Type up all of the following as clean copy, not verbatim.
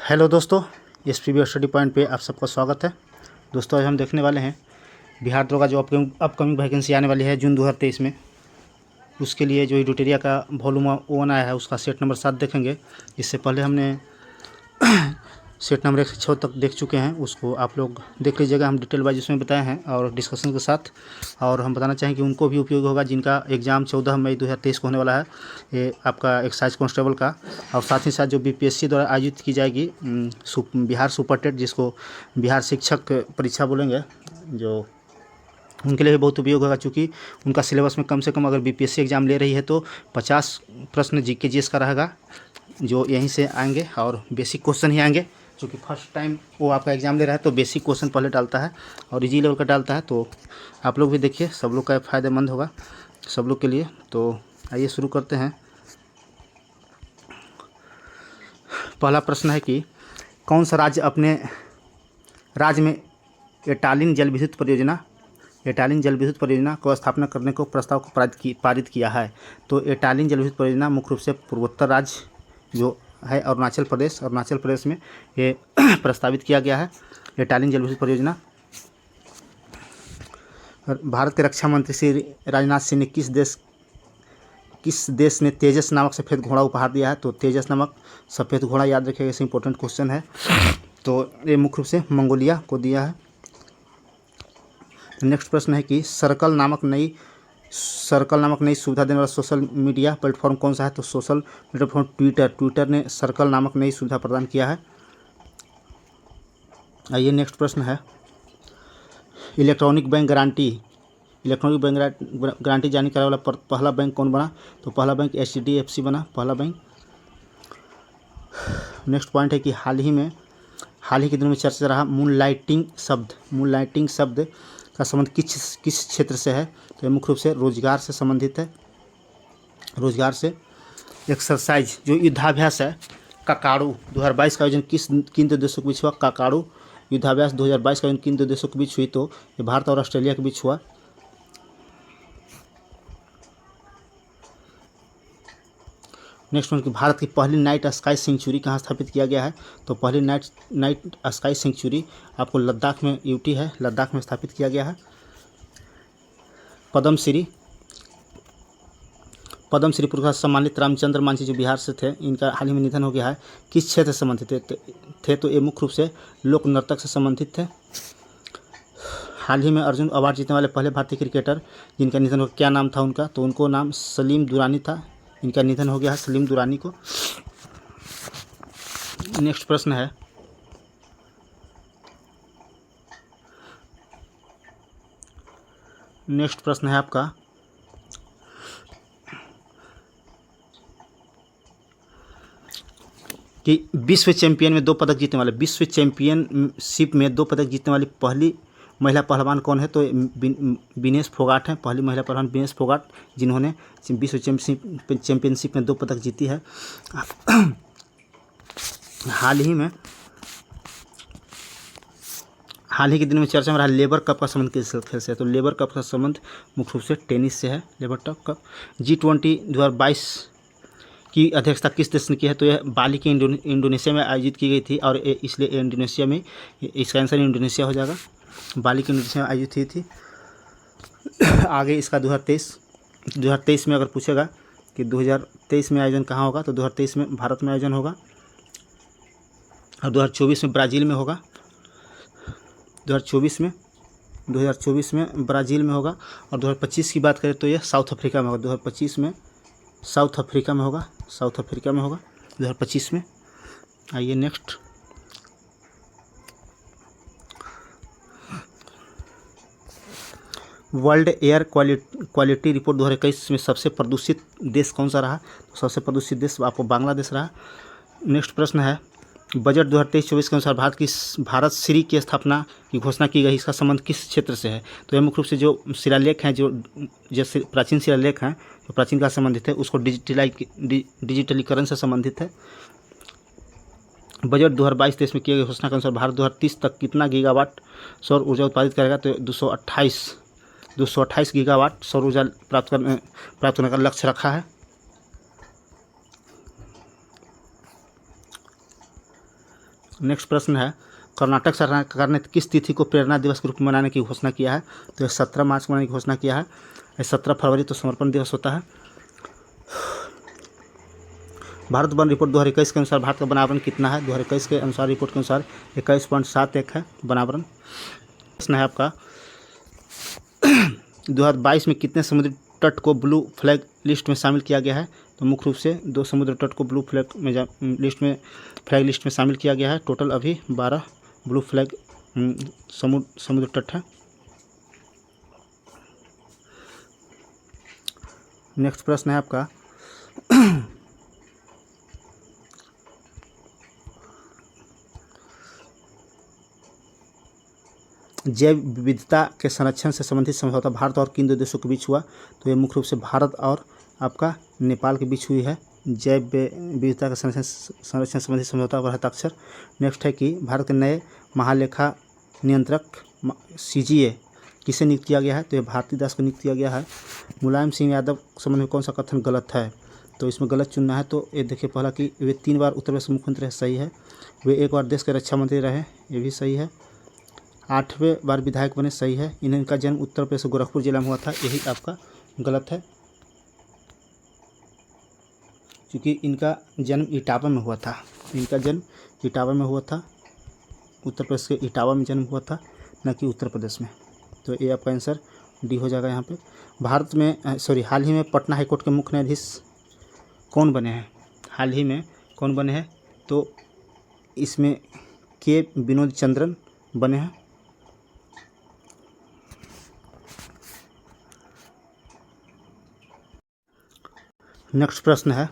Hello दोस्तों, SPB study point पे आप सबका स्वागत है। दोस्तों आज हम देखने वाले हैं बिहार दरोगा जो अपकमिंग वैकेंसी आने वाली है जून 2023 में। उसके लिए जो एडिटोरिया का वॉल्यूम 1 आया है उसका सेट नंबर 7 देखेंगे। इससे पहले हमने सेट नंबर 1 से 6 तक देख चुके हैं, उसको आप लोग देख लीजिएगा। हम डिटेल वाइज उसमें बताए हैं और डिस्कशन के साथ। और हम बताना चाहें कि उनको भी उपयोग होगा जिनका एग्ज़ाम 14 मई 2023 को होने वाला है, ये आपका एक्साइज कांस्टेबल का। और साथ ही साथ जो बीपीएससी द्वारा आयोजित की जाएगी बिहार सुपर टेट, जिसको बिहार शिक्षक परीक्षा बोलेंगे, जो उनके लिए भी बहुत उपयोग होगा। चूँकि उनका सिलेबस में कम से कम अगर बीपीएससी एग्ज़ाम ले रही है तो 50 प्रश्न जीके जीएस का रहेगा, जो यहीं से आएंगे और बेसिक क्वेश्चन ही आएंगे। क्योंकि फर्स्ट टाइम वो आपका एग्ज़ाम ले रहा है तो बेसिक क्वेश्चन पहले डालता है और इजी लेवल का डालता है। तो आप लोग भी देखिए, सब लोग का फ़ायदेमंद होगा सब लोग के लिए। तो आइए शुरू करते हैं। पहला प्रश्न है कि कौन सा राज्य अपने राज्य में एटालिन जल विद्युत परियोजना को स्थापना करने को प्रस्ताव को पारित किया है। तो एटालिन जल विद्युत परियोजना मुख्य रूप से पूर्वोत्तर राज्य जो है अरुणाचल प्रदेश में ये प्रस्तावित किया गया है एटालिन जल विद्युत परियोजना। भारत के रक्षा मंत्री श्री राजनाथ सिंह ने किस देश ने तेजस नामक सफ़ेद घोड़ा उपहार दिया है। तो तेजस नामक सफ़ेद घोड़ा याद रखिएगा, इसे इंपॉर्टेंट क्वेश्चन है। तो ये मुख्य रूप से मंगोलिया को दिया है। नेक्स्ट प्रश्न है कि सर्कल नामक नई सुविधा देने वाला सोशल मीडिया प्लेटफॉर्म कौन सा है। तो सोशल मीडिया प्लेटफॉर्म ट्विटर ने सर्कल नामक नई सुविधा प्रदान किया है। आइए नेक्स्ट प्रश्न है इलेक्ट्रॉनिक बैंक गारंटी जारी करने वाला पहला बैंक कौन बना। तो पहला बैंक HDFC बना, पहला बैंक। नेक्स्ट पॉइंट है कि हाल ही के दिनों में चर्चा रहा मूनलाइटिंग शब्द का संबंध किस क्षेत्र से है। तो ये मुख्य रूप से रोजगार से संबंधित है। रोजगार से। एक्सरसाइज जो युद्धाभ्यास है काकाड़ू 2022 का आयोजन किन दो देशों के बीच हुआ। काकाड़ू युद्धाभ्यास 2022 का आयोजन किन दो देशों के बीच हुई। तो ये भारत और ऑस्ट्रेलिया के बीच हुआ। नेक्स्ट वन कि भारत की पहली नाइट स्काई सेंचुरी कहाँ स्थापित किया गया है। तो पहली नाइट स्काई सेंचुरी आपको लद्दाख में यूटी है, लद्दाख में स्थापित किया गया है। पद्मश्री पुरस्कार सम्मानित रामचंद्र मांझी जो बिहार से थे, इनका हाल ही में निधन हो गया है। किस क्षेत्र से संबंधित थे। तो ये मुख्य रूप से लोक नर्तक से संबंधित थे। हाल ही में अर्जुन अवार्ड जीतने वाले पहले भारतीय क्रिकेटर जिनका निधन हो, क्या नाम था उनका। तो उनको नाम सलीम दुरानी था, इनका निधन हो गया है सलीम दुरानी को। नेक्स्ट प्रश्न है आपका कि विश्व चैंपियनशिप में 2 पदक जीतने वाली पहली महिला पहलवान कौन है। तो विनेश फोगाट हैं, पहली महिला पहलवान विनेश फोगाट, जिन्होंने विश्व चैंपियनशिप में 2 पदक जीती है। हाल ही के दिन में चर्चा में रहा लेबर कप का संबंध किस खेल से है। तो लेबर कप का संबंध मुख्य रूप से टेनिस से है। लेबर कप G20 2022 की अध्यक्षता किस देश ने की है। तो यह बाली के इंडोनेशिया में आयोजित की गई थी और इसलिए इंडोनेशिया में, इसका आंसर इंडोनेशिया हो जाएगा। बाली की इंडोनेशिया में आयोजित हुई थी। आगे इसका 2023 में अगर पूछेगा कि 2023 में आयोजन कहाँ होगा। तो 2023 में भारत में आयोजन होगा और 2024 में ब्राज़ील में होगा। 2024 में ब्राज़ील में होगा। और 2025 की बात करें तो यह साउथ अफ्रीका में होगा। 2025 में साउथ अफ्रीका में होगा 2025 में। आइए next world air quality report 2021 में सबसे प्रदूषित देश कौन सा रहा। तो सबसे प्रदूषित देश आपको बांग्लादेश रहा। नेक्स्ट प्रश्न है बजट 2023-24 के अनुसार भारत श्री की स्थापना की घोषणा की गई, इसका संबंध किस क्षेत्र से है। तो यह मुख्य रूप से जो शिलालेख हैं, जो जैसे प्राचीन शिलालेख हैं जो प्राचीन काल से संबंधित है, उसको डिजिटलीकरण से संबंधित है। बजट 2022 देश में किए गए घोषणा के अनुसार भारत 2030 तक कितना गीगावाट सौर ऊर्जा उत्पादित करेगा। तो 228 गीगावाट सौर ऊर्जा प्राप्त करने का लक्ष्य रखा है। नेक्स्ट प्रश्न है, कर्नाटक सरकार ने किस तिथि को प्रेरणा दिवस के रूप में मनाने की घोषणा किया है? तो ये 17 मार्च को मनाने की घोषणा किया है। 17 फरवरी तो समर्पण दिवस होता है। भारत वन रिपोर्ट 2021 के अनुसार भारत का वनावरण कितना है? 2021 के अनुसार रिपोर्ट के अनुसार 21.71 है वनावरण। प्रश्न है आपका, 2022 में कितने समुद्री तट को ब्लू फ्लैग लिस्ट में शामिल किया गया है? तो मुख्य रूप से 2 समुद्र तट को ब्लू फ्लैग लिस्ट में शामिल किया गया है। टोटल अभी 12 ब्लू फ्लैग समुद्र तट है। नेक्स्ट प्रश्न है आपका, जैव विविधता के संरक्षण से संबंधित समझौता भारत और किन दो देशों के बीच हुआ? तो ये मुख्य रूप से भारत और आपका नेपाल के बीच हुई है। जैव विविधता के संरक्षण संबंधित समझौता पर हस्ताक्षर। नेक्स्ट है कि भारत के नए महालेखा नियंत्रक CGA किसे नियुक्त किया गया है? तो ये भारती दास को नियुक्त किया गया है। मुलायम सिंह यादव संबंध में कौन सा कथन गलत है? तो इसमें गलत चुनना है। तो ये देखिए, पहला कि वे 3 बार उत्तर प्रदेश मुख्यमंत्री रहे, सही है। वे 1 बार देश के रक्षा मंत्री रहे, ये भी सही है। 8वें बार विधायक बने, सही है। इनका जन्म उत्तर प्रदेश गोरखपुर जिला में हुआ था, यही आपका गलत है, क्योंकि इनका जन्म इटावा में हुआ था। उत्तर प्रदेश के इटावा में जन्म हुआ था, न कि उत्तर प्रदेश में। तो ये आपका आंसर डी हो जाएगा यहाँ पे। हाल ही में पटना हाईकोर्ट के मुख्य न्यायाधीश कौन बने हैं? तो इसमें के विनोद चंद्रन बने हैं। नेक्स्ट प्रश्न है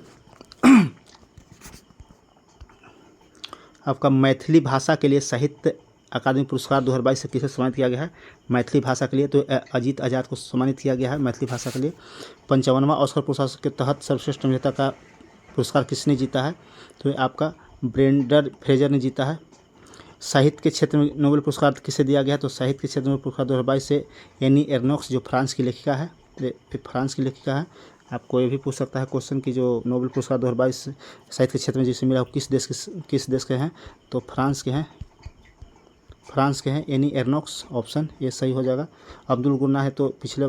आपका, मैथिली भाषा के लिए साहित्य अकादमी पुरस्कार 2022 से किसे सम्मानित किया गया है? मैथिली भाषा के लिए तो अजीत आज़ाद को सम्मानित किया गया है मैथिली भाषा के लिए। 55वां ऑस्कर पुरस्कार के तहत सर्वश्रेष्ठ अभिनेता का पुरस्कार किसने जीता है? तो ये आपका ब्रेंडन फ्रेजर ने जीता है। साहित्य के क्षेत्र में नोबेल पुरस्कार किसे दिया गया है? तो साहित्य के क्षेत्र में पुरस्कार 2022 से एनी एर्नोक्स, जो फ्रांस की लेखिका है, आपको ये भी पूछ सकता है क्वेश्चन कि जो नोबेल पुरस्कार 2022 साहित्य के क्षेत्र में जिसे मिला, किस देश के हैं? तो फ्रांस के हैं एनी एर्नोक्स, ऑप्शन ये सही हो जाएगा। अब्दुल गुन्ना है, तो पिछले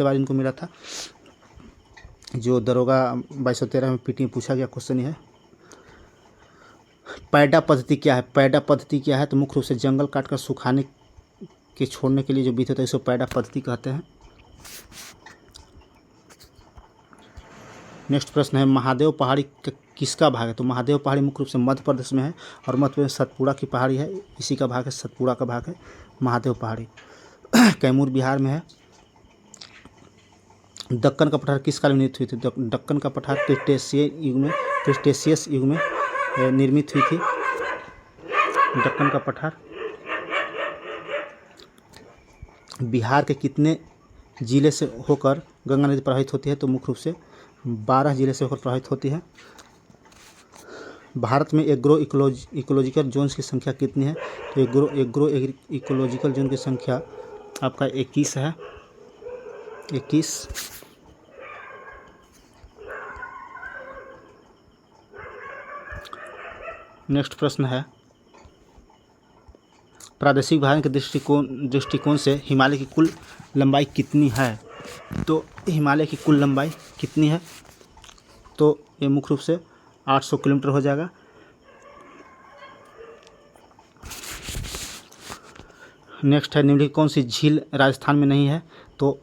बार इनको मिला था, जो दरोगा 2213 में पीटी में पूछा गया क्वेश्चन ही है। पैडा पद्धति क्या है? तो मुख्य रूप से जंगल काटकर सुखाने के छोड़ने के लिए जो विधि होता है, इसको पैडा पद्धति कहते हैं। नेक्स्ट प्रश्न है, महादेव पहाड़ी किसका भाग है? तो महादेव पहाड़ी मुख्य रूप से मध्य प्रदेश में है, और मध्य प्रदेश सतपुड़ा की पहाड़ी है, इसी का भाग है, सतपुड़ा का भाग है महादेव पहाड़ी। कैमूर बिहार में है। दक्कन का पठार किस काल में निर्मित हुई थी? दक्कन का पठार क्रिटेशियस युग में निर्मित हुई थी। दक्कन का पठार बिहार के कितने जिले से होकर गंगा नदी प्रवाहित होती है? तो मुख्य रूप से 12 जिले से होकर प्रभावित होती है। भारत में एग्रो इकोलॉजिकल जोन्स की संख्या कितनी है? तो एग्रो इकोलॉजिकल जोन की संख्या आपका 21 है, 21। नेक्स्ट प्रश्न है, प्रादेशिक विभाजन के दृष्टिकोण से हिमालय की कुल लंबाई कितनी है? तो हिमालय की कुल लंबाई कितनी है? तो ये मुख्य रूप से 800 किलोमीटर हो जाएगा। नेक्स्ट है, निम्नलिखित कौन सी झील राजस्थान में नहीं है? तो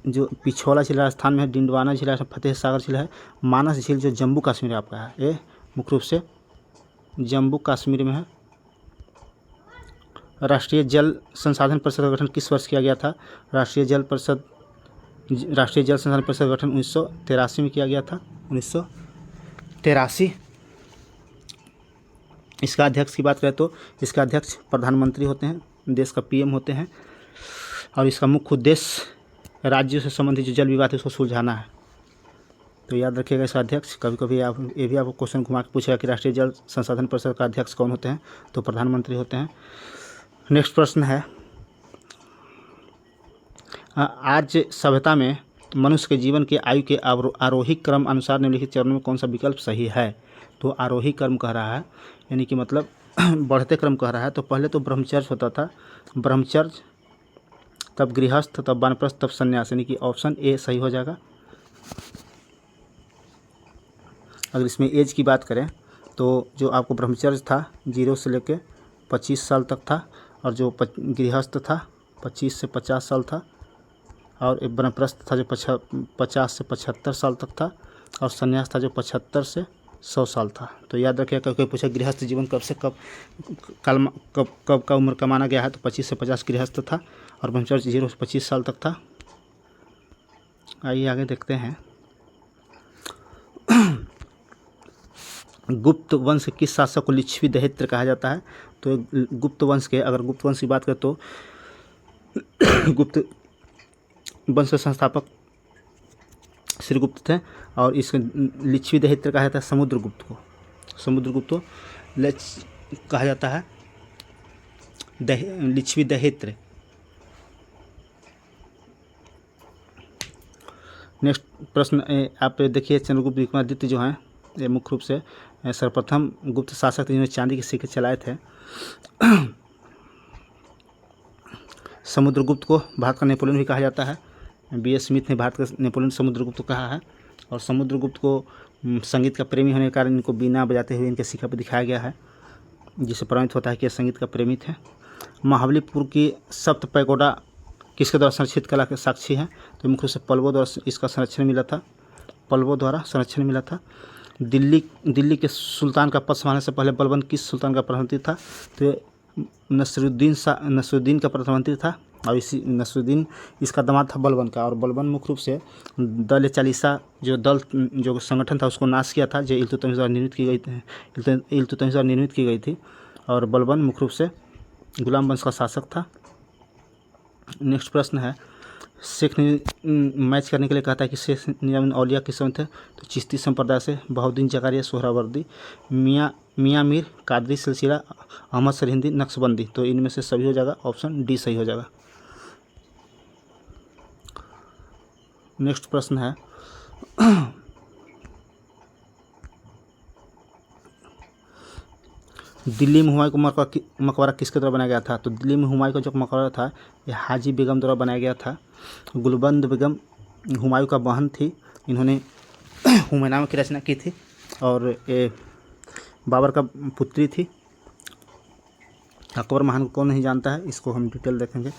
जो पिछोला झील राजस्थान में है, डिंडवाना झील फतेह सागर झील है, मानस झील जो जम्मू कश्मीर आपका है, ये मुख्य रूप से जम्मू कश्मीर में है। राष्ट्रीय जल संसाधन परिषद का गठन किस वर्ष किया गया था? राष्ट्रीय जल संसाधन परिषद का गठन 1983 में किया गया था, 1983। इसका अध्यक्ष की बात करें तो इसका अध्यक्ष प्रधानमंत्री होते हैं, देश का PM होते हैं, और इसका मुख्य उद्देश्य राज्यों से संबंधित जो जल विवाद है उसको सुलझाना है। तो याद रखिएगा इसका अध्यक्ष। कभी कभी ये भी आपको क्वेश्चन घुमा के पूछेगा कि राष्ट्रीय जल संसाधन परिषद का अध्यक्ष कौन होते हैं? तो प्रधानमंत्री होते हैं। नेक्स्ट प्रश्न है, आर्य सभ्यता में मनुष्य के जीवन के आयु के आरोही क्रम अनुसार निम्नलिखित चरणों में कौन सा विकल्प सही है? तो आरोही क्रम कह रहा है, यानी कि मतलब बढ़ते क्रम कह रहा है, तो पहले तो ब्रह्मचर्य होता था, ब्रह्मचर्य, तब गृहस्थ, तब वानप्रस्थ, तब संन्यास, यानी कि ऑप्शन ए सही हो जाएगा। अगर इसमें एज की बात करें तो जो आपको ब्रह्मचर्य था 0 से लेकर 25 साल तक था, और जो गृहस्थ था 25 से 50 साल था, और एक वानप्रस्थ था जो 50 से 75 साल तक था, और संन्यास था जो 75 से 100 साल था। तो याद रखिएगा, कोई पूछे गृहस्थ जीवन कब से कब का उम्र का माना गया है, तो 25 से 50 गृहस्थ था, और ब्रह्मचर्य 0 से 25 साल तक था। आइए आगे देखते हैं। गुप्त वंश के किस शासक को लिच्छवी दहित्र कहा जाता है? तो गुप्त वंश के, अगर गुप्त वंश की बात करें तो गुप्त वंश के संस्थापक श्रीगुप्त थे, और इसके लिच्छवी दहित्र कहा जाता है समुद्रगुप्त को। समुद्रगुप्त को कहा जाता है लिच्छवी दहित्र। नेक्स्ट प्रश्न आप देखिए, चंद्रगुप्त विक्रमादित्य जो हैं ये मुख्य रूप से सर्वप्रथम गुप्त शासक थे जिन्होंने चांदी के सिक्के चलाए थे। समुद्रगुप्त को भारत का नेपोलियन भी कहा जाता है। B.S. स्मिथ ने भारत का नेपोलियन समुद्रगुप्त को कहा है, और समुद्रगुप्त को संगीत का प्रेमी होने के कारण इनको बीना बजाते हुए इनके शिखा पर दिखाया गया है, जिससे प्रमाणित होता है कि ये संगीत का प्रेमी थे। महाबलीपुर की सप्त पैगोडा किसके द्वारा संरक्षित कला के साक्षी है? तो मुख्य रूप से पल्लवों द्वारा इसका संरक्षण मिला था, पल्लवों द्वारा संरक्षण मिला था। दिल्ली के सुल्तान का पद संभालने से पहले बलबन किस सुल्तान का प्रधानमंत्री था? तो नसरुद्दीन का प्रधानमंत्री था, और इसी नसरुद्दीन इसका दामाद था बलबन का। और बलबन मुख्य रूप से दल चालीसा जो संगठन था उसको नाश किया था, जो इल्तुतमिश द्वारा निर्मित की गई थी, और बलबन मुख्य रूप से गुलाम वंश का शासक था। नेक्स्ट प्रश्न है, शेख ने मैच करने के लिए कहा था कि शेख निजामुद्दीन औलिया किस समय थे? तो चिश्ती संप्रदाय से। बहुद्दीन जकारिया, सोहरावर्दी, मियाँ मीर, कादरी सिलसिला, अहमद सरहिंदी, नक्शबंदी। तो इनमें से सभी हो जाएगा, ऑप्शन डी सही हो जाएगा। नेक्स्ट प्रश्न है, दिल्ली में हुमायूं का मकबरा किसके द्वारा बनाया गया था? तो दिल्ली में हुमायूं का जो मकबरा था ये हाजी बेगम द्वारा बनाया गया था। गुलबंद बेगम हुमायूं का बहन थी, इन्होंने हुमायूंनामा की रचना की थी, और ये बाबर का पुत्री थी। अकबर महान को कौन नहीं जानता है, इसको हम डिटेल देखेंगे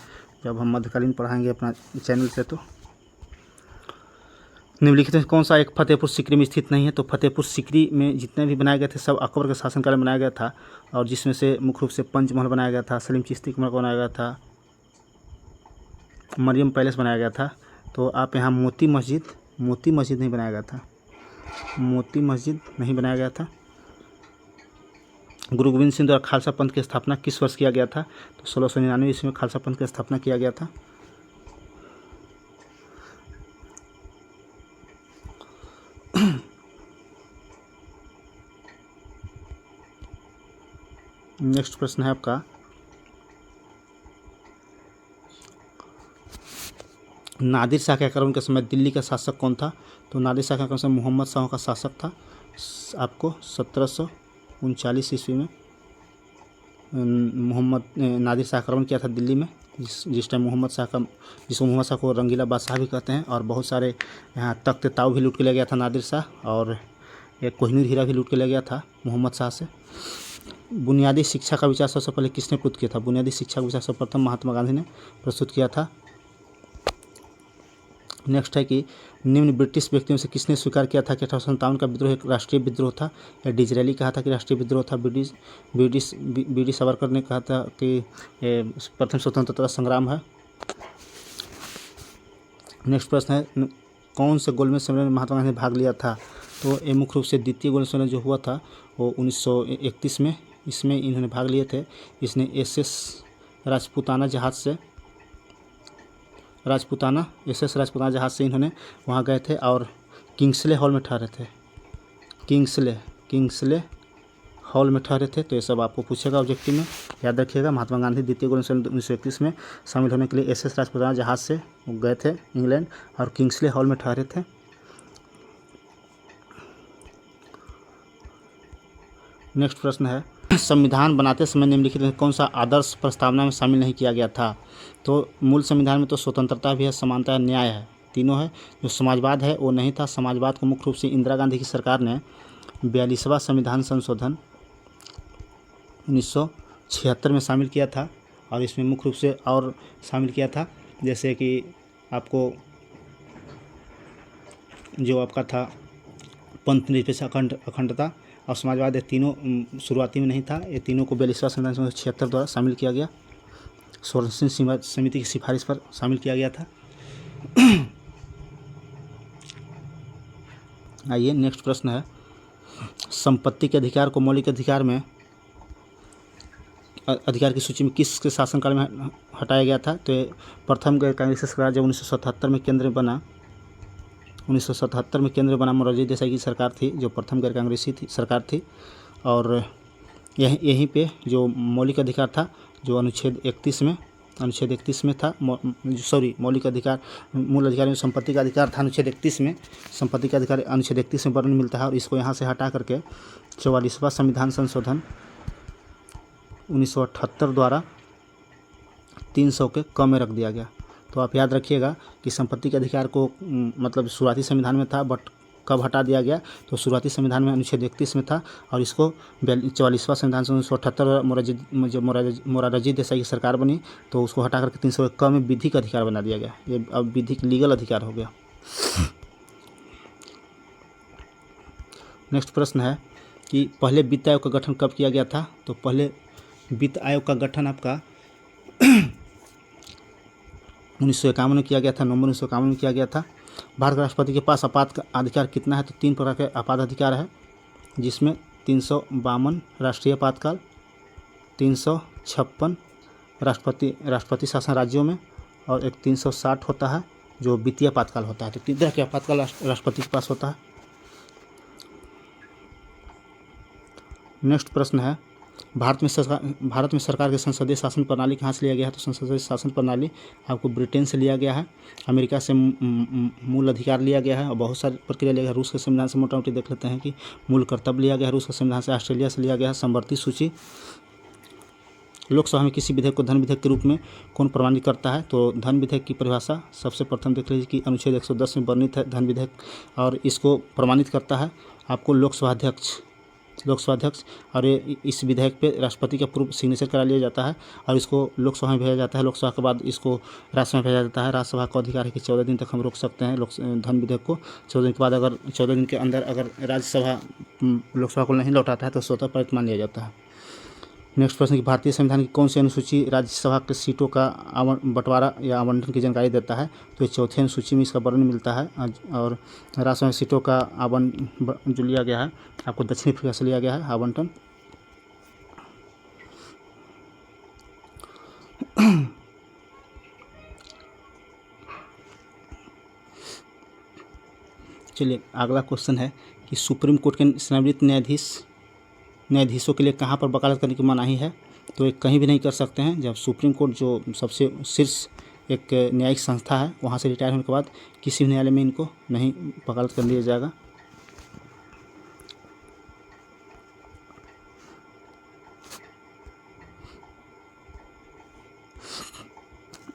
जब हम मध्यकालीन पढ़ाएंगे अपना चैनल से। तो निम्नलिखित में कौन सा एक फतेहपुर सीकरी में स्थित नहीं है? तो फतेहपुर सीकरी में जितने भी बनाए गए थे सब अकबर के शासनकाल में बनाया गया था, और जिसमें से मुख्य रूप से पंचमहल बनाया गया था, सलीम चिश्ती का बनाया गया था, मरियम पैलेस बनाया गया था। तो आप यहाँ मोती मस्जिद नहीं बनाया गया था, मोती मस्जिद नहीं बनाया गया था। गुरु गोविंद सिंह द्वारा खालसा पंथ की स्थापना किस वर्ष किया गया था? तो 1699 ईस्वी में खालसा पंथ की स्थापना किया गया था। नेक्स्ट प्रश्न है आपका, नादिर शाह के आक्रमण के समय दिल्ली का शासक कौन था? तो नादिर शाह के आक्रमण के समय मोहम्मद शाह का शासक था। आपको 1739 ईस्वी में नादिर शाह आक्रमण किया था दिल्ली में, जिस टाइम जिसको मोहम्मद शाह को रंगीला बादशाह भी कहते हैं, और बहुत सारे यहाँ तख्त ताऊ भी लूट के ले गया था नादिर शाह, और एक कोहिनूर हीरा भी लूट के ले गया था मोहम्मद शाह से। बुनियादी शिक्षा का विचार सबसे पहले किसने प्रस्तुत किया था? बुनियादी शिक्षा का विचार सर्वप्रथम महात्मा गांधी ने प्रस्तुत किया था। नेक्स्ट है कि निम्न ब्रिटिश व्यक्तियों से किसने स्वीकार किया था कि 1857 का विद्रोह एक राष्ट्रीय विद्रोह था? या डिजरेली कहा था कि राष्ट्रीय विद्रोह था? बी डी सावरकर ने कहा था कि प्रथम स्वतंत्रता संग्राम है। नेक्स्ट प्रश्न है, कौन से गोलमेज सम्मेलन में महात्मा गांधी ने भाग लिया था? तो ये मुख्य रूप से द्वितीय गोलमेज सम्मेलन जो हुआ था वो 1931 में, इसमें इन्होंने भाग लिए थे। इसने SS राजपूताना जहाज़ से इन्होंने वहाँ गए थे, और किंग्सले हॉल में ठहरे थे। किंग्सले हॉल में ठहरे थे। तो ये सब आपको पूछेगा ऑब्जेक्टिव में, याद रखिएगा। महात्मा गांधी द्वितीय गोलमेज सम्मेलन 1931 में शामिल होने के लिए SS राजपूताना जहाज़ से गए थे इंग्लैंड, और किंग्सले हॉल में ठहरे थे। नेक्स्ट प्रश्न है, संविधान बनाते समय निम्नलिखित में कौन सा आदर्श प्रस्तावना में शामिल नहीं किया गया था? तो मूल संविधान में तो स्वतंत्रता भी है, समानता है, न्याय है, तीनों है। जो समाजवाद है वो नहीं था। समाजवाद को मुख्य रूप से इंदिरा गांधी की सरकार ने 42वां संविधान संशोधन 1976 में शामिल किया था, और इसमें मुख्य रूप से और शामिल किया था, जैसे कि आपको जो आपका था पंथ निरपेक्ष अखंडता और समाजवाद, ये तीनों शुरुआती में नहीं था। ये तीनों को 42वां संविधान 1976 द्वारा शामिल किया गया। सोरेनसन समिति की सिफारिश पर शामिल किया गया था। आइए नेक्स्ट प्रश्न है, संपत्ति के अधिकार को मौलिक अधिकार में अधिकार की सूची में किसके शासनकाल में हटाया गया था? तो प्रथम गैर कांग्रेसी सरकार जब 1977 में केंद्र बना 1977 में केंद्र बना मोरारजी देसाई की सरकार थी, जो प्रथम गैर कांग्रेसी सरकार थी। और यहीं पे जो मौलिक अधिकार था, जो अनुच्छेद 31 में था, मौलिक अधिकार मूल अधिकार में संपत्ति का अधिकार था। अनुच्छेद 31 में संपत्ति का अधिकार अनुच्छेद 31 में वर्णन मिलता है, और इसको यहाँ से हटा करके 44वां संविधान संशोधन 1978 द्वारा 300 के कम में रख दिया गया। तो आप याद रखिएगा कि संपत्ति के अधिकार को मतलब शुरुआती संविधान में था, बट कब हटा दिया गया? तो शुरुआती संविधान में अनुच्छेद 31 में था, और इसको 44वां संविधान 1978 मोरारजी देसाई की सरकार बनी, तो उसको हटा करके 300 के कम में विधिक अधिकार बना दिया गया। ये अब विधिक लीगल अधिकार हो गया। नेक्स्ट प्रश्न है कि पहले वित्त आयोग का गठन कब किया गया था? तो पहले वित्त आयोग का गठन आपका 1951 में किया गया था, नवंबर 1951 में किया गया था। भारत के राष्ट्रपति के पास आपात अधिकार कितना है? तो 3 प्रकार के आपात अधिकार है, जिसमें 352 राष्ट्रीय आपातकाल, 356 राष्ट्रपति शासन राज्यों में, और एक 360 होता है जो वित्तीय आपातकाल होता है। तो 3 तरह के आपातकाल राष्ट्रपति के पास होता है। नेक्स्ट प्रश्न है, भारत में सरकार के संसदीय शासन प्रणाली कहाँ से लिया गया है? तो संसदीय शासन प्रणाली आपको ब्रिटेन से लिया गया है, अमेरिका से मूल अधिकार लिया गया है, और बहुत सारी प्रक्रिया लिया गया है। रूस के संविधान से मोटा मोटी देख लेते हैं कि मूल कर्तव्य लिया गया है रूस के संविधान से। ऑस्ट्रेलिया से लिया गया है समवर्ती सूची। लोकसभा में किसी विधेयक को धन विधेयक के रूप में कौन प्रमाणित करता है? तो धन विधेयक की परिभाषा सबसे प्रथम देख लीजिए कि अनुच्छेद 110 में वर्णित है धन विधेयक, और इसको प्रमाणित करता है आपको लोकसभा अध्यक्ष, और इस विधेयक पे राष्ट्रपति का पूर्व सिग्नेचर करा लिया जाता है, और इसको लोकसभा में भेजा जाता है। लोकसभा के बाद इसको राज्यसभा में भेजा जाता है। राज्यसभा का अधिकार है कि 14 दिन तक हम रोक सकते हैं धन विधेयक को। 14 दिन के बाद अगर 14 दिन के अंदर अगर राज्यसभा लोकसभा को नहीं लौटाता है तो स्वतः पारित मान लिया जाता है। नेक्स्ट प्रश्न कि भारतीय संविधान की कौन सी अनुसूची राज्यसभा के सीटों का बंटवारा या आवंटन की जानकारी देता है? तो 4थी अनुसूची में इसका वर्णन मिलता है। और राज्यसभा सीटों का आवंटन जो लिया गया है आपको दक्षिण अफ्रीका से लिया गया है आवंटन। चलिए अगला क्वेश्चन है कि सुप्रीम कोर्ट के सेवानिवृत्त न्यायाधीशों के लिए कहाँ पर वकालत करने की मनाही है? तो ये कहीं भी नहीं कर सकते हैं। जब सुप्रीम कोर्ट जो सबसे शीर्ष एक न्यायिक संस्था है, वहाँ से रिटायर होने के बाद किसी भी न्यायालय में इनको नहीं वकालत कर लिया जाएगा।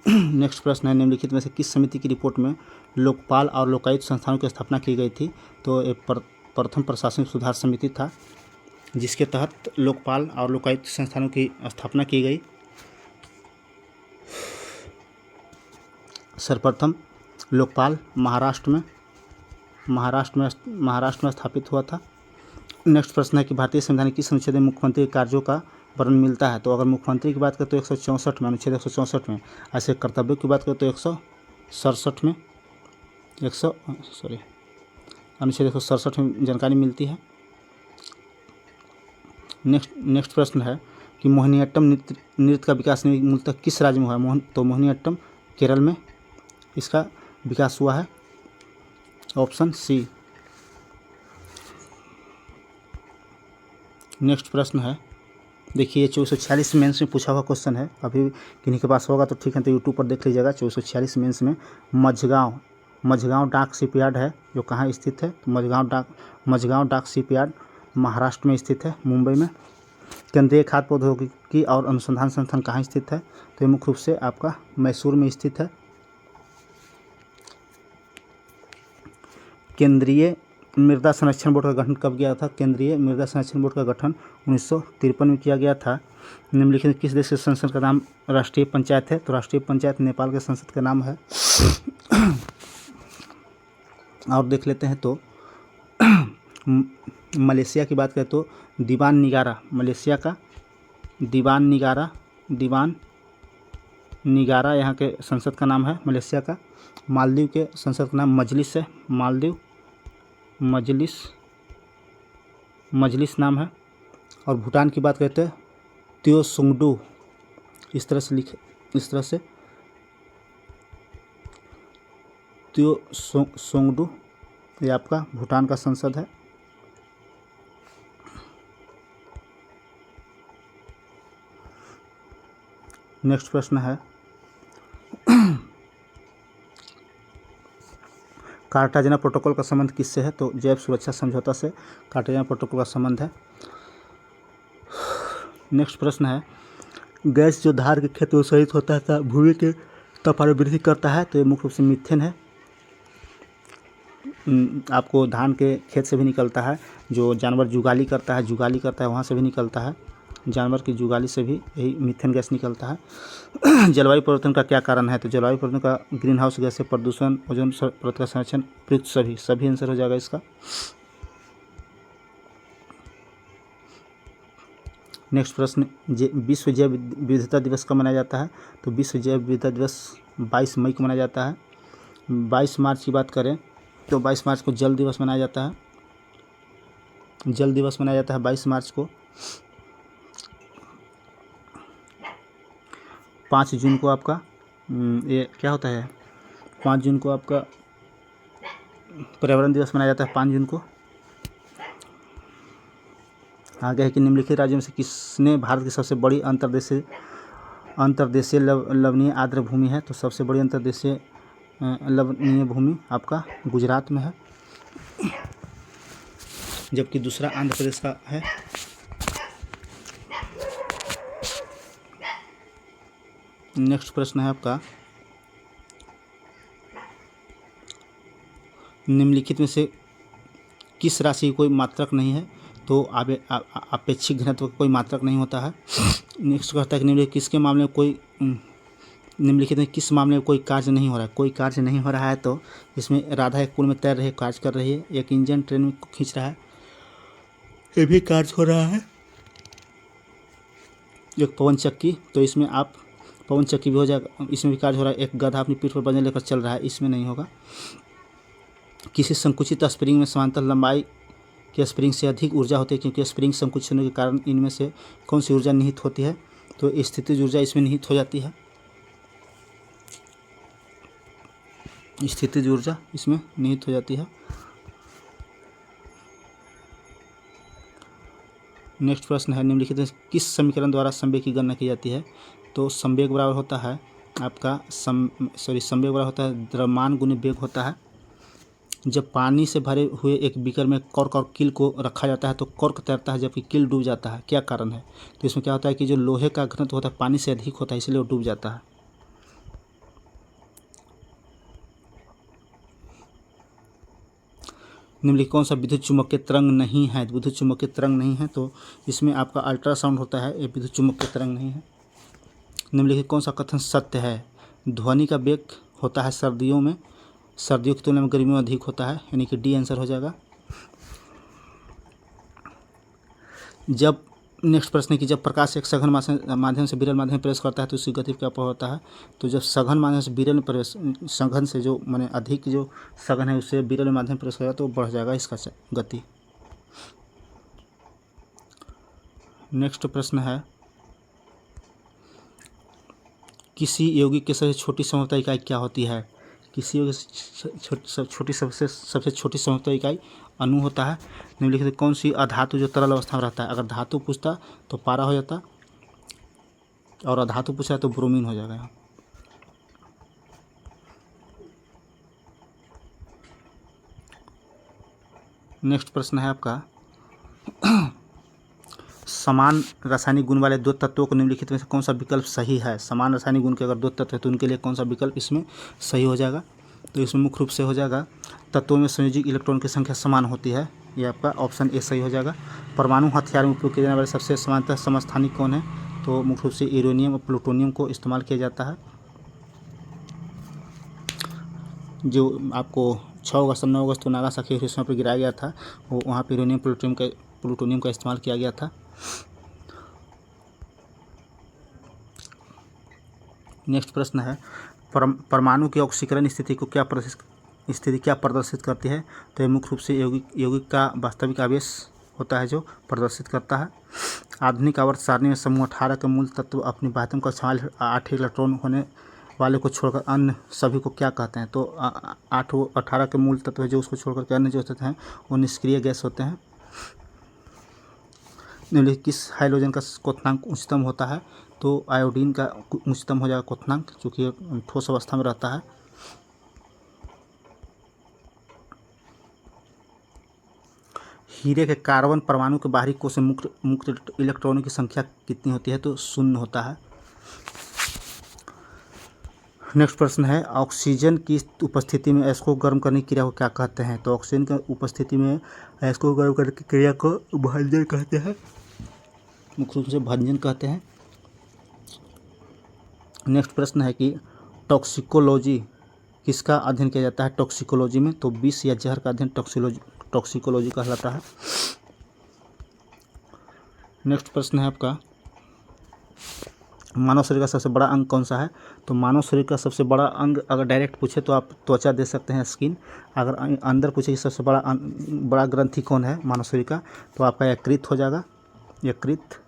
नेक्स्ट प्रश्न है, निम्नलिखित में से किस समिति की रिपोर्ट में लोकपाल और लोकायुक्त संस्थानों की स्थापना की गई थी? तो एक प्रथम प्रशासनिक सुधार समिति था, जिसके तहत लोकपाल और लोकायुक्त संस्थानों की स्थापना की गई। सर्वप्रथम लोकपाल महाराष्ट्र में स्थापित हुआ था। नेक्स्ट प्रश्न है कि भारतीय संविधान के किस अनुच्छेद में मुख्यमंत्री के कार्यों का वर्णन मिलता है? तो अगर मुख्यमंत्री की बात करें तो 164 में, अनुच्छेद 164 में। ऐसे कर्तव्यों की बात करें तो 167 में, अनुच्छेद 167 में जानकारी मिलती है। नेक्स्ट प्रश्न है कि मोहिनीअट्टम नृत्य का विकास मूलतः किस राज्य में हुआ है? तो मोहिनीअट्टम केरल में इसका विकास हुआ है, ऑप्शन सी। नेक्स्ट प्रश्न है, देखिए 2446 मेंस में पूछा हुआ क्वेश्चन है। अभी किन्हीं के पास होगा तो ठीक है, तो यूट्यूब पर देख लीजिएगा। 2446 मेंस में मझगांव डाक शिपयार्ड है, जो कहाँ स्थित है? तो मझगांव डाक शिपयार्ड महाराष्ट्र में स्थित है, मुंबई में। केंद्रीय खाद्य प्रौद्योगिकी और अनुसंधान संस्थान कहाँ स्थित है? तो ये मुख्य रूप से आपका मैसूर में स्थित है। केंद्रीय मृदा संरक्षण बोर्ड का गठन कब किया था? केंद्रीय मृदा संरक्षण बोर्ड का गठन 1953 में किया गया था। निम्नलिखित में किस देश के संसद का नाम राष्ट्रीय पंचायत है? तो राष्ट्रीय पंचायत नेपाल के संसद का नाम है। और देख लेते हैं तो मलेशिया की बात करें तो दीवान निगारा, मलेशिया का दीवान निगारा यहाँ के संसद का नाम है मलेशिया का। मालदीव के संसद का नाम मजलिस है, मालदीव मजलिस नाम है। और भूटान की बात करते हैं त्योसुंगडू, इस तरह से त्योसुंगडू, ये आपका भूटान का संसद है। नेक्स्ट प्रश्न है कार्टाजेना प्रोटोकॉल का संबंध किससे है? तो जैव सुरक्षा समझौता से कार्टाजेना प्रोटोकॉल का संबंध है। नेक्स्ट प्रश्न है गैस जो धान के खेत में उत्सर्जित होता है भूमि के तापमान में वृद्धि करता है? तो ये मुख्य रूप से मीथेन है। आपको धान के खेत से भी निकलता है, जो जानवर जुगाली करता है वहाँ से भी निकलता है, जानवर की जुगाली से भी यही मीथेन गैस निकलता है। जलवायु परिवर्तन का क्या कारण है? तो जलवायु परिवर्तन का ग्रीन हाउस गैस से प्रदूषण, ओजोन परत का संरक्षण, प्रयुक्त सभी आंसर हो जाएगा इसका। नेक्स्ट प्रश्न विश्व जैव विविधता दिवस कब मनाया जाता है? तो विश्व जैव विविधता दिवस 22 मई को मनाया जाता है। 22 मार्च की बात करें तो 22 मार्च को जल दिवस मनाया जाता है। 22 मार्च को। 5 जून को आपका ये क्या होता है, 5 जून को आपका पर्यावरण दिवस मनाया जाता है 5 जून को। आगे है कि निम्नलिखित राज्यों में से किसने भारत की सबसे बड़ी अंतर्देशीय लवणीय आर्द्र भूमि है? तो सबसे बड़ी अंतर्देशीय लवणीय भूमि आपका गुजरात में है, जबकि दूसरा आंध्र प्रदेश का है। नेक्स्ट प्रश्न है आपका निम्नलिखित में से किस राशि की कोई मात्रक नहीं है? तो अपेक्षित घनत्व का कोई मात्रक नहीं होता है। नेक्स्ट कहता है कि निम्नलिखित किस मामले में कोई कार्य नहीं हो रहा है? कोई कार्य नहीं हो रहा है तो इसमें राधा एक पुल में तैर रही है, कार्य कर रही है। एक इंजन ट्रेन में खींच रहा है, ये भी कार्य हो रहा है। एक पवन चक्की, तो इसमें आप पवन चक्की भी हो जाएगा, इसमें भी कार्य हो रहा है। एक गधा अपनी पीठ पर वजन लेकर चल रहा है, इसमें नहीं होगा। किसी संकुचित स्प्रिंग में समांतर लंबाई के स्प्रिंग से अधिक ऊर्जा होती है, क्योंकि स्प्रिंग संकुचित होने के कारण इनमें से कौन सी ऊर्जा निहित होती है? तो स्थितिज ऊर्जा इसमें निहित हो जाती है, स्थितिज ऊर्जा इसमें निहित हो जाती है। नेक्स्ट प्रश्न है निम्नलिखित में किस समीकरण द्वारा संवेग की गणना की जाती है? तो संवेग बराबर होता है आपका संवेग बराबर होता है द्रव्यमान गुणित वेग होता है। जब पानी से भरे हुए एक बीकर में कॉर्क और कील को रखा जाता है तो कॉर्क तैरता है जबकि कील डूब जाता है, क्या कारण है? तो इसमें क्या होता है कि जो लोहे का घनत्व होता है पानी से अधिक होता है, इसलिए वो डूब जाता है। निम्नलिखित कौन सा विद्युत चुम्बकीय तरंग नहीं है? विद्युत चुम्बकीय तरंग नहीं है तो इसमें आपका अल्ट्रासाउंड होता है, ये विद्युत चुम्बकीय तरंग नहीं है। निम्नलिखित कौन सा कथन सत्य है? ध्वनि का वेग होता है सर्दियों की तुलना में गर्मियों में अधिक होता है, यानी कि डी आंसर हो जाएगा। जब नेक्स्ट प्रश्न है कि जब प्रकाश एक सघन माध्यम से विरल माध्यम में प्रवेश करता है तो उसकी गति क्या होता है? तो जब सघन माध्यम से विरल में प्रवेश, सघन से जो माने अधिक जो सघन है उससे विरल माध्यम में प्रवेश करेगा तो बढ़ जाएगा इसका गति। नेक्स्ट प्रश्न है किसी यौगिक की सबसे छोटी समरूपता इकाई क्या होती है? किसी यौगिक सबसे छोटी समरूपता इकाई अणु होता है। निम्नलिखित कौन सी अधातु जो तरल अवस्था में रहता है? अगर धातु पूछता तो पारा हो जाता, और अधातु पूछा तो ब्रोमीन हो जाएगा। नेक्स्ट प्रश्न है आपका समान रासायनिक गुण वाले दो तत्वों को निम्नलिखित में से कौन सा विकल्प सही है। समान रासायनिक गुण के अगर दो तत्व है तो उनके लिए कौन सा विकल्प इसमें सही हो जाएगा। तो इसमें मुख्य रूप से हो जाएगा तत्वों में संयोजित इलेक्ट्रॉन की संख्या समान होती है, ये आपका ऑप्शन ए सही हो जाएगा। परमाणु हथियार में उपयोग किए जाने वाले सबसे समानांतर समस्थानिक कौन है, तो मुख्य रूप से यूरेनियम और प्लूटोनियम को इस्तेमाल किया जाता है। जो आपको 6 अगस्त और 9 अगस्त को नागासाकी हिरोशिमा पर गिराया गया था, वो वहाँ पर यूरेनियम प्लूटोनियम का इस्तेमाल किया गया था। नेक्स्ट प्रश्न है, परमाणु की ऑक्सीकरण स्थिति क्या प्रदर्शित करती है। तो ये मुख्य रूप से यौगिक का वास्तविक आवेश होता है जो प्रदर्शित करता है। आधुनिक आवर्त सारणी में समूह 18 के मूल तत्व अपनी बाध्यता का 8 इलेक्ट्रॉन होने वाले को छोड़कर अन्य सभी को क्या कहते हैं। तो 18 के मूल तत्व है जो उसको छोड़कर के अन्य जो होते हैं वो निष्क्रिय गैस होते हैं। निम्नलिखित किस हाइड्रोजन का क्वथनांक उच्चतम होता है। तो आयोडीन का उच्चतम हो जाएगा क्वथनांक, चूँकि ठोस अवस्था में रहता है। हीरे के कार्बन परमाणु के बाहरी कोश से मुक्त इलेक्ट्रॉनों की संख्या कितनी होती है, तो 0 होता है। नेक्स्ट प्रश्न है, ऑक्सीजन की उपस्थिति में अयस्क को गर्म करने की क्रिया को क्या कहते हैं। तो ऑक्सीजन की उपस्थिति में अयस्क को गर्म करने की क्रिया को भंजन कहते हैं, मुख्य रूप से भंजन कहते हैं। नेक्स्ट प्रश्न है कि टॉक्सिकोलॉजी किसका अध्ययन किया जाता है टॉक्सिकोलॉजी में। तो विष या जहर का अध्ययन टॉक्सिकोलॉजी कहलाता है। नेक्स्ट प्रश्न है आपका, मानव शरीर का सबसे बड़ा अंग कौन सा है। तो मानव शरीर का सबसे बड़ा अंग अगर डायरेक्ट पूछे तो आप त्वचा दे सकते हैं, स्किन। अगर अंदर पूछे कि सबसे बड़ा ग्रंथि कौन है मानव शरीर का, तो आपका यकृत हो जाएगा, यकृत।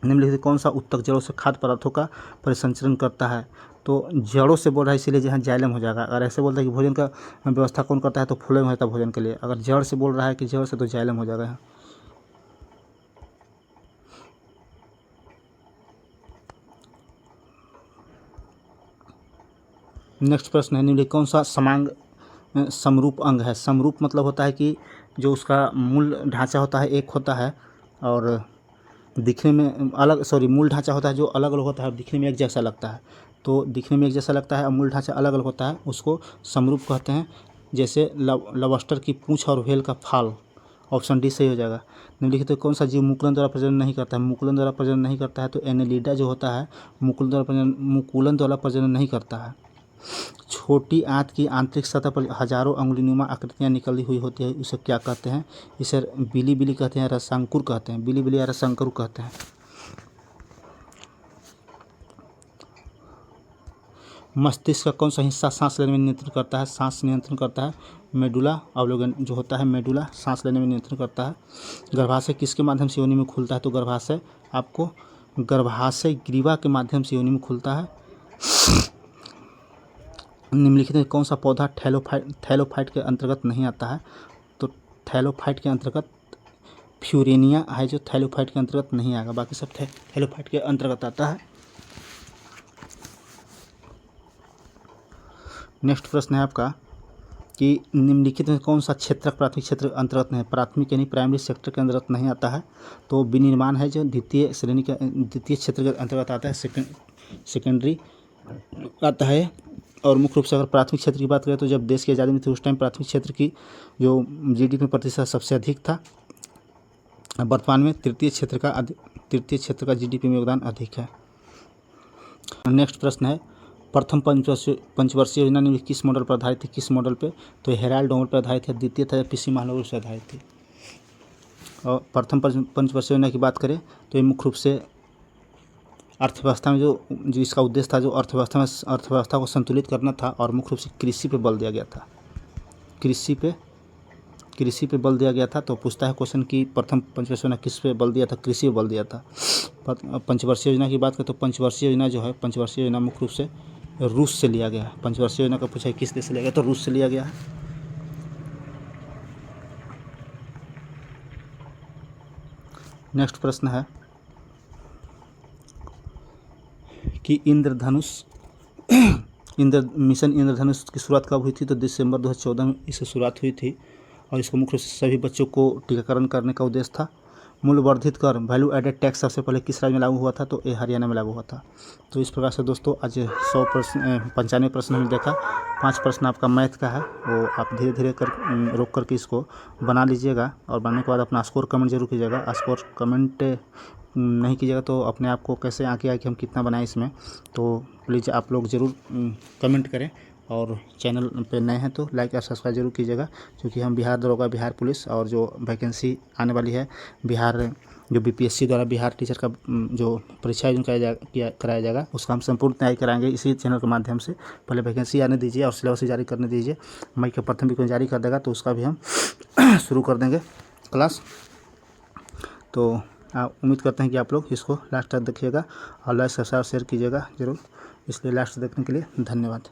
निम्नलिखित कौन सा उत्तक जड़ों से खाद्य पदार्थों का परिसंचरण करता है। तो जड़ों से बोल रहा है इसीलिए जहाँ जाइलम हो जाएगा। अगर ऐसे बोलता है कि भोजन का व्यवस्था कौन करता है तो फ्लोएम होता है भोजन के लिए। अगर जड़ से बोल रहा है कि जड़ से तो जाइलम हो जाएगा यहाँ। नेक्स्ट प्रश्न है, निम्नलिखित कौन सा समांग समरूप अंग है। समरूप मतलब होता है कि जो उसका मूल ढांचा होता है एक होता है और दिखने में अलग, मूल ढांचा होता है जो अलग अलग होता है और दिखने में एक जैसा लगता है। तो दिखने में एक जैसा लगता है और मूल ढांचा अलग अलग होता है, उसको समरूप कहते हैं। जैसे लॉबस्टर की पूंछ और व्हेल का फाल, ऑप्शन डी सही हो जाएगा। निम्नलिखित तो कौन सा जीव मुकुलन द्वारा प्रजनन नहीं करता है। मुकुलन द्वारा प्रजनन नहीं करता है तो एनेलिडा जो होता है मुकुलन द्वारा प्रजनन नहीं करता है। छोटी आंत की आंतरिक सतह पर हजारों अंगुलीनुमा आकृतियाँ निकली हुई होती है, उसे क्या कहते हैं। इसे बिली कहते हैं, रसांकुर कहते हैं, बिली या रसांकुर कहते हैं। मस्तिष्क का कौन सा हिस्सा सांस लेने में नियंत्रण करता है। सांस नियंत्रण करता है मेडुला ऑब्लिंगम जो होता है, मेडुला सांस लेने में नियंत्रण करता है। गर्भाशय किसके माध्यम से योनि में खुलता है। तो गर्भाशय आपको गर्भाशय ग्रीवा के माध्यम से योनि में खुलता है। निम्नलिखित में कौन सा पौधा थैलोफाइट के अंतर्गत नहीं आता है। तो थैलोफाइट के अंतर्गत फ्यूरेनिया है जो थैलोफाइट के अंतर्गत नहीं आएगा, बाकी सब थैलोफाइट के अंतर्गत आता है। नेक्स्ट प्रश्न है आपका कि निम्नलिखित में कौन सा क्षेत्रक प्राथमिक क्षेत्र के अंतर्गत नहीं है। प्राथमिक यानी प्राइमरी सेक्टर के अंतर्गत नहीं आता है। तो विनिर्माण है जो द्वितीय क्षेत्र के अंतर्गत आता है, सेकेंडरी आता है। और मुख्य रूप से अगर प्राथमिक क्षेत्र की बात करें तो जब देश की आज़ादी में थी उस टाइम प्राथमिक क्षेत्र की जो जीडीपी में प्रतिशत सबसे अधिक था। वर्तमान में तृतीय क्षेत्र का जीडीपी में योगदान अधिक है। नेक्स्ट प्रश्न है, प्रथम पंचवर्षीय योजना निम्नलिखित किस मॉडल पर आधारित थी। किस मॉडल पे। तो हेराल्ड मॉडल पर आधारित है। द्वितीय था पीसी महानगर से आधारित थी। और प्रथम पंचवर्षीय योजना की बात करें तो ये मुख्य रूप से अर्थव्यवस्था में जो इसका उद्देश्य था, जो अर्थव्यवस्था को संतुलित करना था और मुख्य रूप से कृषि पे बल दिया गया था। कृषि पे बल दिया गया था। तो पूछता है क्वेश्चन कि प्रथम पंचवर्षीय योजना किस पे बल दिया था। कृषि पे बल दिया था। पंचवर्षीय योजना की बात करें तो पंचवर्षीय योजना जो है, पंचवर्षीय योजना मुख्य रूप से रूस से लिया गया है। पंचवर्षीय योजना का पूछा है किस देश से लिया गया, तो रूस से लिया गया है। नेक्स्ट प्रश्न है कि मिशन इंद्रधनुष की शुरुआत कब हुई थी। तो दिसंबर 2014 में इसकी शुरुआत हुई थी और इसको मुख्य रूप से सभी बच्चों को टीकाकरण करने का उद्देश्य था। मूल्य वर्धित कर वैल्यू एडेड टैक्स सबसे पहले किस राज्य में लागू हुआ था? तो ये हरियाणा में लागू हुआ था। तो इस प्रकार से दोस्तों आज 100 प्रश्न 95 प्रश्न हमने देखा। 5 प्रश्न आपका मैथ का है, वो आप धीरे धीरे रोक करके इसको बना लीजिएगा और बनाने के बाद अपना स्कोर कमेंट जरूर कीजिएगा। स्कोर कमेंट नहीं कीजिएगा तो अपने आप को कैसे आंके आए कि हम कितना बनाए इसमें, तो प्लीज़ आप लोग ज़रूर कमेंट करें। और चैनल पे नए हैं तो लाइक और सब्सक्राइब जरूर कीजिएगा, क्योंकि हम बिहार दरोगा, बिहार पुलिस और जो वैकेंसी आने वाली है बिहार जो बीपीएससी द्वारा बिहार टीचर का जो परीक्षा आयोजन कराया जाएगा उसका हम संपूर्ण तैयारी कराएंगे इसी चैनल के माध्यम से। पहले वैकेंसी आने दीजिए और सिलेबस जारी करने दीजिए। मई के प्रथम वीक में जारी कर देगा तो उसका भी हम शुरू कर देंगे क्लास। तो उम्मीद करते हैं कि आप लोग इसको लास्ट तक देखिएगा और लाइक सब्सक्राइब शेयर कीजिएगा जरूर। इसलिए लास्ट देखने के लिए धन्यवाद।